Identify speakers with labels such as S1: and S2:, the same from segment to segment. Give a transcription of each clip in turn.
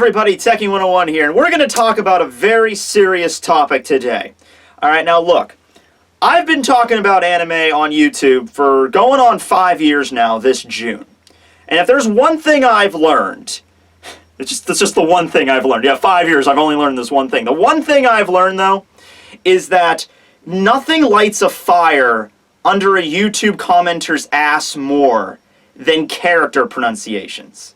S1: everybody, Tekking101 here, and we're going to talk about a very serious topic today. Alright, now look, I've been talking about anime on YouTube for going on 5 years now this June. And if there's one thing I've learned, it's just the one thing I've learned. Yeah, 5 years, I've only learned this one thing. The one thing I've learned, though, is that nothing lights a fire under a YouTube commenter's ass more than character pronunciations.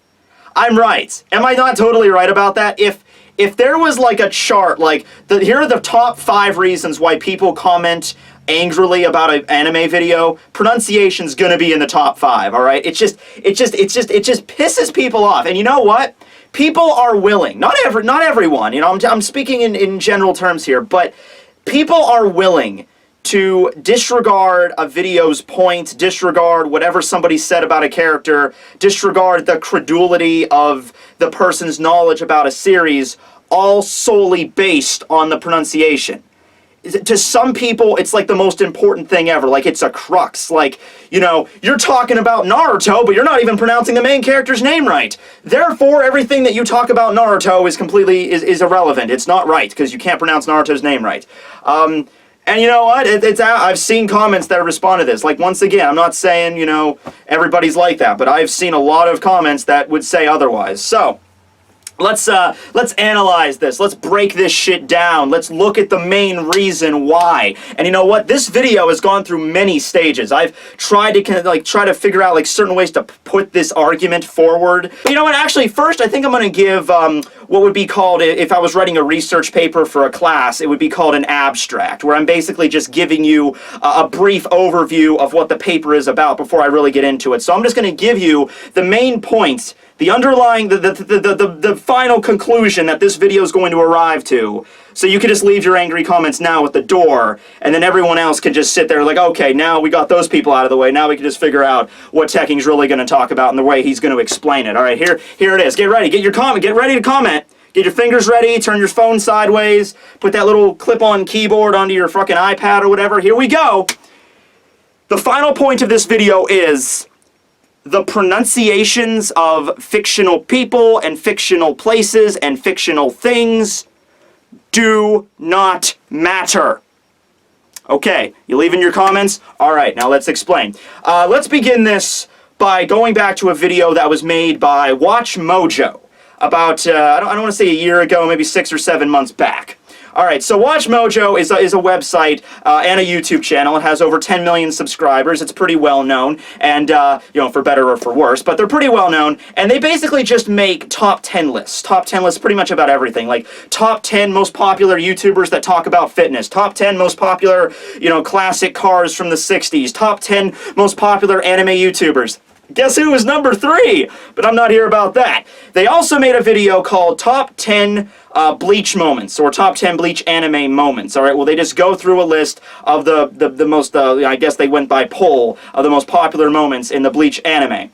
S1: I'm right. Am I not totally right about that? If there was like a chart, like here are the top 5 reasons why people comment angrily about an anime video, pronunciation's gonna be in the top 5. All right, it just pisses people off. And you know what? People are willing. Not everyone. You know, I'm speaking in general terms here, but people are willing to disregard a video's point, disregard whatever somebody said about a character, disregard the credulity of the person's knowledge about a series, all solely based on the pronunciation. To some people, it's like the most important thing ever. Like, it's a crux. Like, you know, you're talking about Naruto, but you're not even pronouncing the main character's name right. Therefore, everything that you talk about Naruto is completely is irrelevant. It's not right, because you can't pronounce Naruto's name right. And you know what? I've seen comments that respond to this. Like, once again, I'm not saying, you know, everybody's like that, but I've seen a lot of comments that would say otherwise. So, let's analyze this. Let's break this shit down. Let's look at the main reason why. And you know what? This video has gone through many stages. I've tried to kind of try to figure out like certain ways to put this argument forward. But you know what? Actually, first I think I'm going to give what would be called, if I was writing a research paper for a class, it would be called an abstract, where I'm basically just giving you a brief overview of what the paper is about before I really get into it. So I'm just going to give you the main points, the underlying, the final conclusion that this video is going to arrive to. So you can just leave your angry comments now at the door, and then everyone else can just sit there like, okay, now we got those people out of the way, now we can just figure out what Tekking's really going to talk about and the way he's going to explain it. Alright, here it is. Get ready. Get ready to comment. Get your fingers ready, turn your phone sideways, put that little clip-on keyboard onto your fucking iPad or whatever. Here we go. The final point of this video is the pronunciations of fictional people and fictional places and fictional things do not matter. Okay, you leaving your comments? Alright, now let's explain. Let's begin this by going back to a video that was made by WatchMojo about, I don't want to say a year ago, maybe 6 or 7 months back. Alright, so WatchMojo is a website and a YouTube channel. It has over 10 million subscribers. It's pretty well known, and, you know, for better or for worse, but they're pretty well known, and they basically just make top 10 lists. Top 10 lists pretty much about everything, like top 10 most popular YouTubers that talk about fitness, top 10 most popular, you know, classic cars from the 60s, top 10 most popular anime YouTubers. Guess who was number 3? But I'm not here about that. They also made a video called Top 10 Bleach Moments, or Top 10 Bleach Anime Moments. Alright, well, they just go through a list of the most, I guess they went by poll, of the most popular moments in the Bleach anime.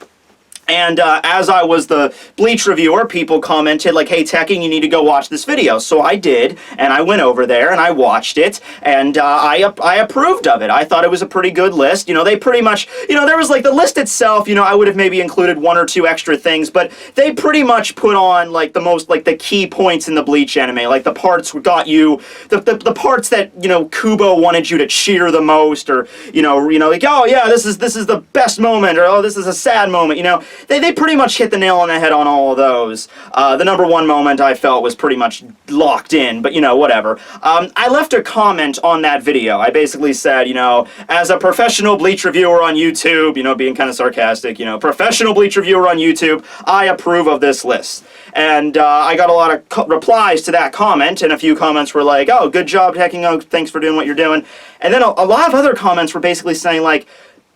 S1: And as I was the Bleach reviewer, people commented like, hey, Tekking, you need to go watch this video. So I did, and I went over there, and I watched it, and I approved of it. I thought it was a pretty good list. You know, they pretty much, you know, there was like the list itself, you know, I would have maybe included 1 or 2 extra things, but they pretty much put on like the most, like the key points in the Bleach anime, like the parts got you, the parts that, you know, Kubo wanted you to cheer the most, or, you know, like, oh yeah, this is the best moment, or oh, this is a sad moment, you know. They pretty much hit the nail on the head on all of those. The number 1 moment I felt was pretty much locked in, but you know, whatever. I left a comment on that video. I basically said, you know, as a professional Bleach reviewer on YouTube, you know, being kind of sarcastic, you know, professional Bleach reviewer on YouTube, I approve of this list. And I got a lot of replies to that comment, and a few comments were like, oh, good job, Tekking, oh, thanks for doing what you're doing. And then a lot of other comments were basically saying like,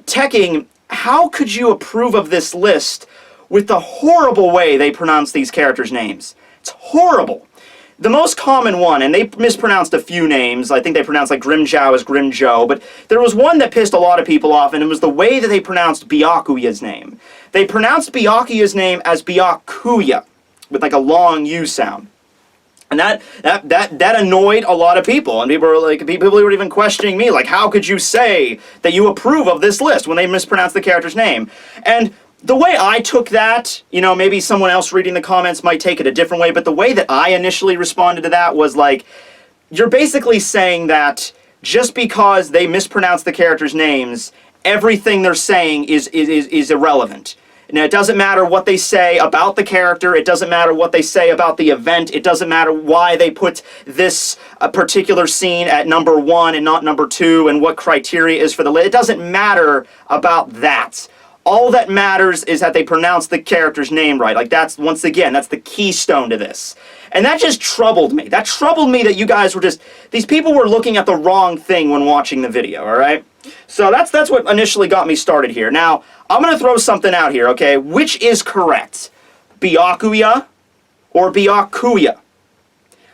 S1: Tekking, how could you approve of this list with the horrible way they pronounce these characters' names? It's horrible. The most common one, and they mispronounced a few names, I think they pronounced like Grimjow as Grimjoe, but there was one that pissed a lot of people off, and it was the way that they pronounced Byakuya's name. They pronounced Byakuya's name as Byakuya, with like a long U sound. And that annoyed a lot of people, and people were even questioning me, like, how could you say that you approve of this list when they mispronounce the character's name? And the way I took that, you know, maybe someone else reading the comments might take it a different way, but the way that I initially responded to that was like, you're basically saying that just because they mispronounce the characters' names, everything they're saying is irrelevant. Now, it doesn't matter what they say about the character, it doesn't matter what they say about the event, it doesn't matter why they put this particular scene at number 1 and not number 2, and what criteria is for the list. It doesn't matter about that. All that matters is that they pronounce the character's name right. Like, that's, once again, that's the keystone to this. And that just troubled me. That troubled me that you guys were just, these people were looking at the wrong thing when watching the video, alright? So that's what initially got me started here. Now, I'm going to throw something out here, okay? Which is correct? Byakuya or Byakuya?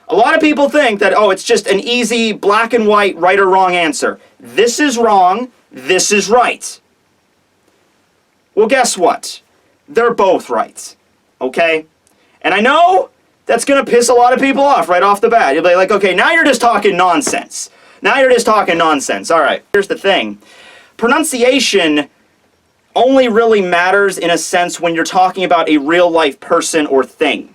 S1: A lot of people think that, oh, it's just an easy black and white right or wrong answer. This is wrong, this is right. Well, guess what? They're both right, okay? And I know that's going to piss a lot of people off right off the bat. You'll be like, okay, now you're just talking nonsense. Now you're just talking nonsense. All right, here's the thing. Pronunciation only really matters in a sense when you're talking about a real-life person or thing.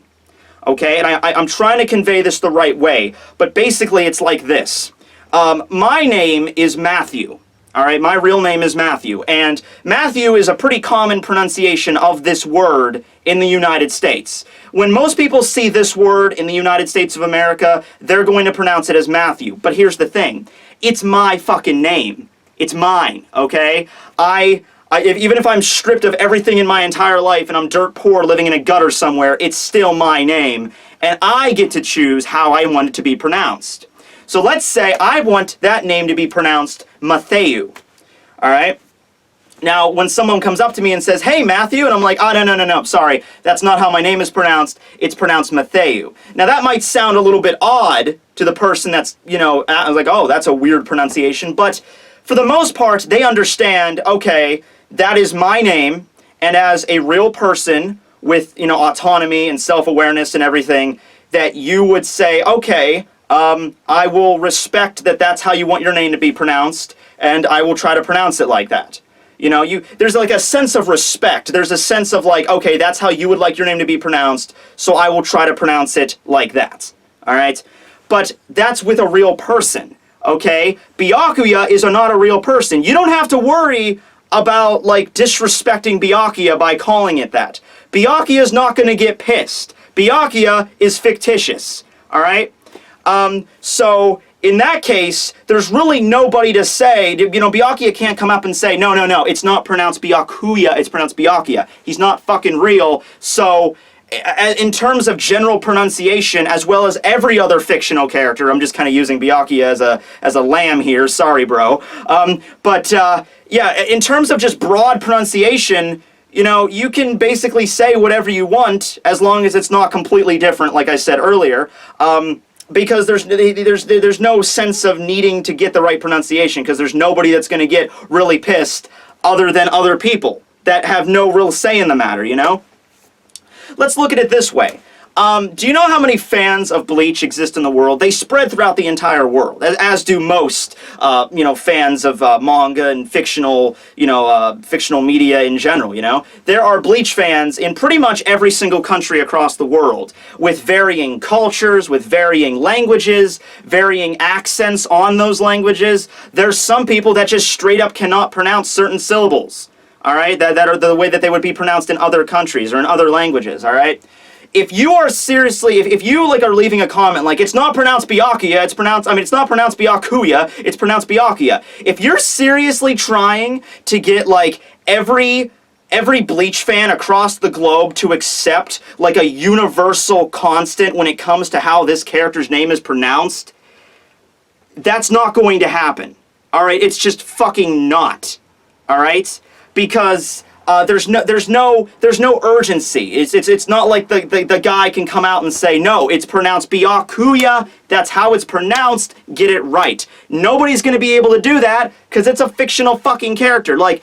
S1: Okay, and I'm trying to convey this the right way, but basically it's like this. My name is Matthew. All right, my real name is Matthew, and Matthew is a pretty common pronunciation of this word in the United States. When most people see this word in the United States of America, they're going to pronounce it as Matthew. But here's the thing. It's my fucking name. It's mine, okay? Even if I'm stripped of everything in my entire life and I'm dirt poor living in a gutter somewhere, it's still my name, and I get to choose how I want it to be pronounced. So let's say I want that name to be pronounced Matthew, all right? Now, when someone comes up to me and says, hey, Matthew, and I'm like, oh, no, sorry, that's not how my name is pronounced, it's pronounced Matthew. Now, that might sound a little bit odd to the person that's, you know, like, oh, that's a weird pronunciation, but for the most part, they understand, okay, that is my name, and as a real person with, you know, autonomy and self-awareness and everything, that you would say, okay, I will respect that that's how you want your name to be pronounced, and I will try to pronounce it like that. You know, there's like a sense of respect. There's a sense of like, okay, that's how you would like your name to be pronounced, so I will try to pronounce it like that. All right? But that's with a real person, okay? Byakuya is not a real person. You don't have to worry about, like, disrespecting Byakuya by calling it that. Byakuya is not going to get pissed. Byakuya is fictitious, all right? So in that case, there's really nobody to say, you know, Byakuya can't come up and say, no, it's not pronounced Byakuya, it's pronounced Byakuya. He's not fucking real. So in terms of general pronunciation, as well as every other fictional character, I'm just kind of using Byakuya as a lamb here, sorry bro. Yeah, in terms of just broad pronunciation, you know, you can basically say whatever you want as long as it's not completely different, like I said earlier. Because there's no sense of needing to get the right pronunciation, because there's nobody that's going to get really pissed other than other people that have no real say in the matter, you know? Let's look at it this way. Do you know how many fans of Bleach exist in the world? They spread throughout the entire world, as do most, you know, fans of manga and fictional, you know, fictional media in general, you know? There are Bleach fans in pretty much every single country across the world, with varying cultures, with varying languages, varying accents on those languages. There's some people that just straight up cannot pronounce certain syllables, all right? That are the way that they would be pronounced in other countries or in other languages, all right? If you are seriously, if you like are leaving a comment like, it's not pronounced Byakuya, it's pronounced, it's not pronounced Byakuya, it's pronounced Byakuya. If you're seriously trying to get like every Bleach fan across the globe to accept like a universal constant when it comes to how this character's name is pronounced, that's not going to happen. All right, it's just fucking not. All right, because there's no urgency. It's not like the guy can come out and say, no, it's pronounced Byakuya, that's how it's pronounced, get it right. Nobody's gonna be able to do that because it's a fictional fucking character. Like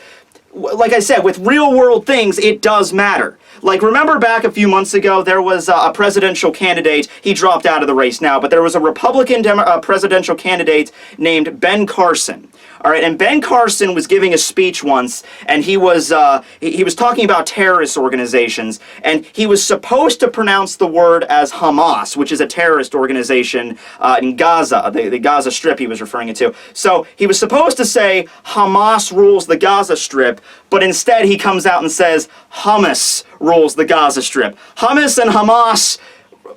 S1: I said, with real world things, it does matter. Like, remember back a few months ago, there was a presidential candidate, he dropped out of the race now, but there was a Republican presidential candidate named Ben Carson. All right, and Ben Carson was giving a speech once, and he was talking about terrorist organizations, and he was supposed to pronounce the word as Hamas, which is a terrorist organization in Gaza, the Gaza Strip he was referring it to. So he was supposed to say Hamas rules the Gaza Strip, but instead he comes out and says hummus rules the Gaza Strip. Hummus and Hamas,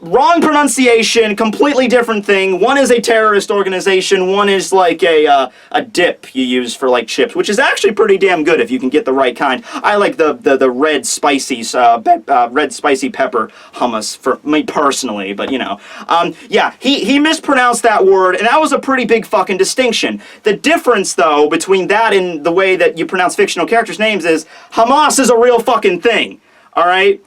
S1: wrong pronunciation, completely different thing. One is a terrorist organization, one is like a dip you use for like chips, which is actually pretty damn good if you can get the right kind. I like the red spicy pepper hummus for me personally, but you know. Yeah, he mispronounced that word, and that was a pretty big fucking distinction. The difference, though, between that and the way that you pronounce fictional characters' names is Hamas is a real fucking thing, all right?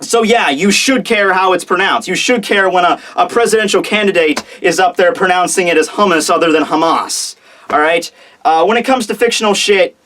S1: So yeah, you should care how it's pronounced. You should care when a presidential candidate is up there pronouncing it as hummus other than Hamas. All right? When it comes to fictional shit,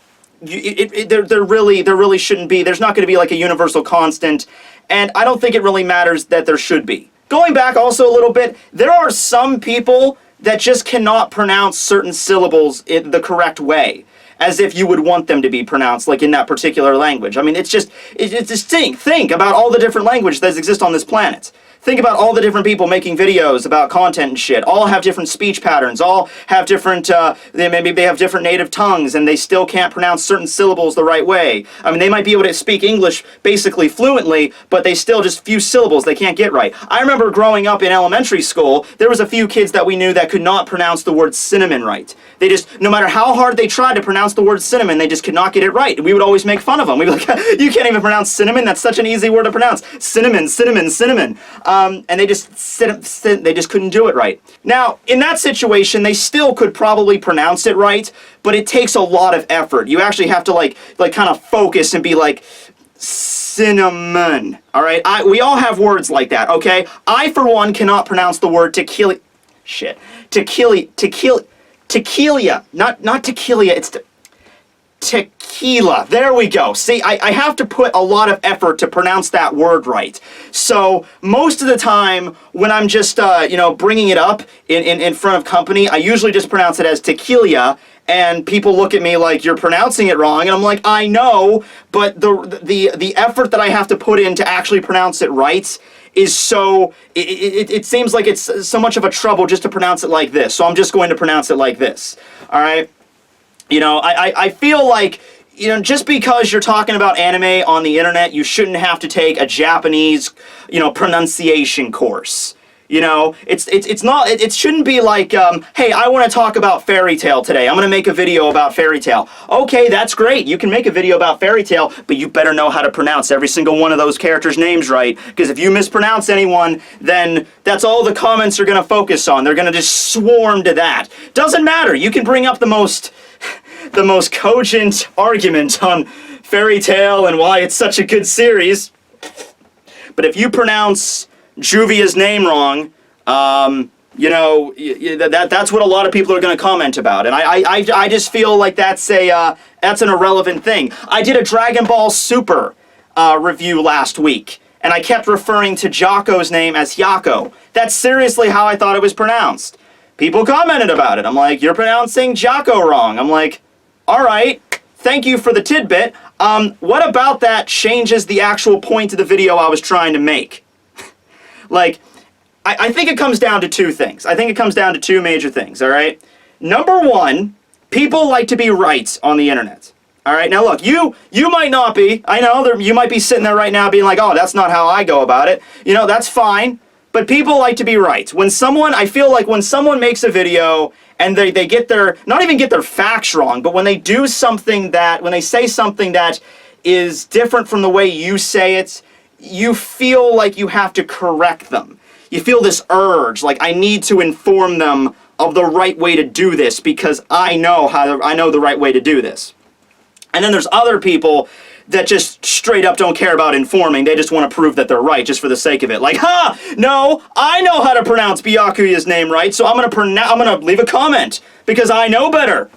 S1: there really shouldn't be. There's not going to be like a universal constant, and I don't think it really matters that there should be. Going back also a little bit, there are some people that just cannot pronounce certain syllables in the correct way, as if you would want them to be pronounced, like in that particular language. I mean, it's distinct. Think about all the different languages that exist on this planet. Think about all the different people making videos about content and shit. All have different speech patterns. All have different, maybe they have different native tongues and they still can't pronounce certain syllables the right way. I mean, they might be able to speak English basically fluently, but they still just few syllables they can't get right. I remember growing up in elementary school, there was a few kids that we knew that could not pronounce the word cinnamon right. They just, no matter how hard they tried to pronounce the word cinnamon, they just could not get it right. We would always make fun of them. We'd be like, you can't even pronounce cinnamon? That's such an easy word to pronounce. Cinnamon, cinnamon, cinnamon. And they just couldn't do it right. Now, in that situation, they still could probably pronounce it right, but it takes a lot of effort. You actually have to like kind of focus and be like, cinnamon. All right, we all have words like that. Okay, I for one cannot pronounce the word tequila. Shit, tequila, not tequila. It's tequila. There we go. See, I have to put a lot of effort to pronounce that word right. So most of the time when I'm just, bringing it up in front of company, I usually just pronounce it as tequila, and people look at me like, you're pronouncing it wrong, and I'm like, I know, but the effort that I have to put in to actually pronounce it right is so, it seems like it's so much of a trouble just to pronounce it like this, so I'm just going to pronounce it like this, all right? You know, I feel like, just because you're talking about anime on the internet, you shouldn't have to take a Japanese, pronunciation course. It shouldn't be like, hey, I want to talk about Fairy Tail today. I'm going to make a video about Fairy Tail. Okay, that's great. You can make a video about Fairy Tail, but you better know how to pronounce every single one of those characters' names right, because if you mispronounce anyone, then that's all the comments are going to focus on. They're going to just swarm to that. Doesn't matter. You can bring up the most cogent argument on Fairy Tail and why it's such a good series, but if you pronounce Juvia's name wrong, that's what a lot of people are going to comment about, and I just feel like that's an irrelevant thing. I did a Dragon Ball Super review last week, and I kept referring to Jocko's name as Yako. That's seriously how I thought it was pronounced. People commented about it. I'm like, you're pronouncing Jocko wrong. I'm like, all right, thank you for the tidbit. What about that changes the actual point of the video I was trying to make? Like, I think it comes down to two things. I think it comes down to two major things, all right? Number one, people like to be right on the internet. All right, now look, you might not be. I know, you might be sitting there right now being like, oh, that's not how I go about it. That's fine. But people like to be right. I feel like when someone makes a video and they get not even get their facts wrong, but when they do something when they say something that is different from the way you say it, you feel like you have to correct them. You feel this urge, like I need to inform them of the right way to do this because I know the right way to do this. And then there's other people that just straight up don't care about informing. They just want to prove that they're right just for the sake of it. Like, no, I know how to pronounce Byakuya's name right, so I'm gonna leave a comment because I know better.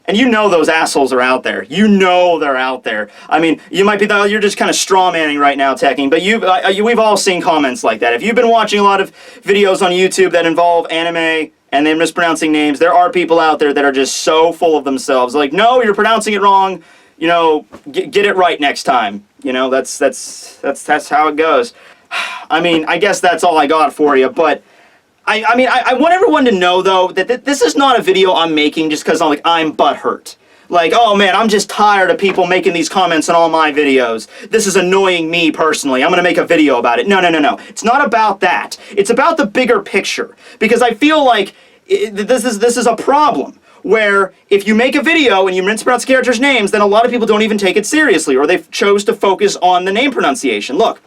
S1: And those assholes are out there. They're out there. I mean, you might be you're just kind of straw-manning right now, Tekking, but we've all seen comments like that. If you've been watching a lot of videos on YouTube that involve anime and they're mispronouncing names. There are people out there that are just so full of themselves. Like, no, you're pronouncing it wrong. You know, get it right next time. You know, that's how it goes. I mean, I guess that's all I got for you, but I want everyone to know, though, that this is not a video I'm making just because I'm butthurt. Like, oh man, I'm just tired of people making these comments on all my videos. This is annoying me personally. I'm gonna make a video about it. No. It's not about that. It's about the bigger picture. Because I feel like this is a problem. Where if you make a video and you mispronounce characters' names, then a lot of people don't even take it seriously, or they chose to focus on the name pronunciation. Look.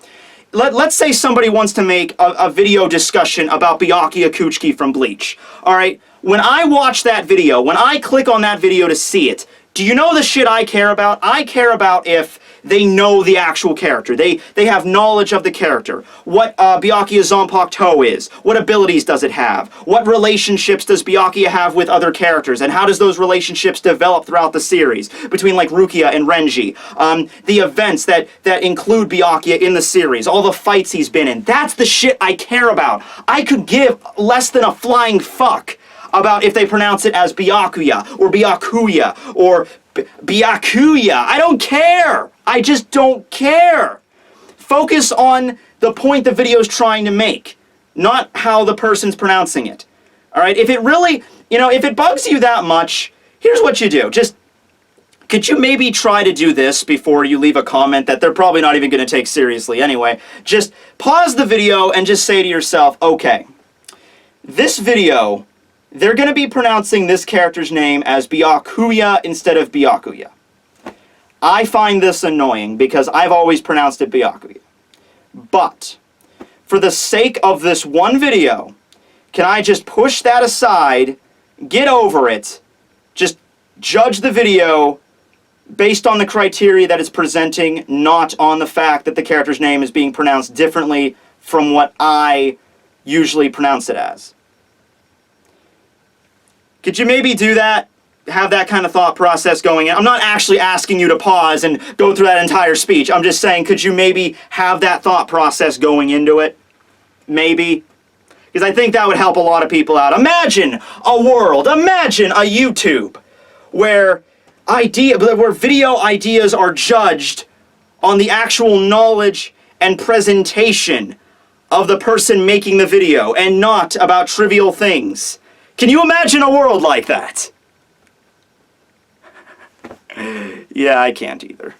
S1: Let's say somebody wants to make a video discussion about Byakuya Kuchiki from Bleach. Alright? When I watch that video, when I click on that video to see it, do you know the shit I care about? I care about if they know the actual character. They have knowledge of the character. What Byakuya Zanpakuto is. What abilities does it have? What relationships does Byakuya have with other characters? And how does those relationships develop throughout the series? Between, like, Rukia and Renji. The events that include Byakuya in the series. All the fights he's been in. That's the shit I care about. I could give less than a flying fuck about if they pronounce it as Byakuya, or Byakuya, or Byakuya. I don't care! I just don't care! Focus on the point the video's trying to make, not how the person's pronouncing it. Alright, if it really, if it bugs you that much, here's what you do. Just, could you maybe try to do this before you leave a comment that they're probably not even going to take seriously anyway? Just pause the video and just say to yourself, okay, this video, they're going to be pronouncing this character's name as Byakuya instead of Byakuya. I find this annoying because I've always pronounced it Byakuya. But, for the sake of this one video, can I just push that aside, get over it, just judge the video based on the criteria that it's presenting, not on the fact that the character's name is being pronounced differently from what I usually pronounce it as? Could you maybe do that? Have that kind of thought process going in? I'm not actually asking you to pause and go through that entire speech. I'm just saying, could you maybe have that thought process going into it? Maybe. Because I think that would help a lot of people out. Imagine a world, imagine a YouTube where video ideas are judged on the actual knowledge and presentation of the person making the video, and not about trivial things. Can you imagine a world like that? Yeah, I can't either.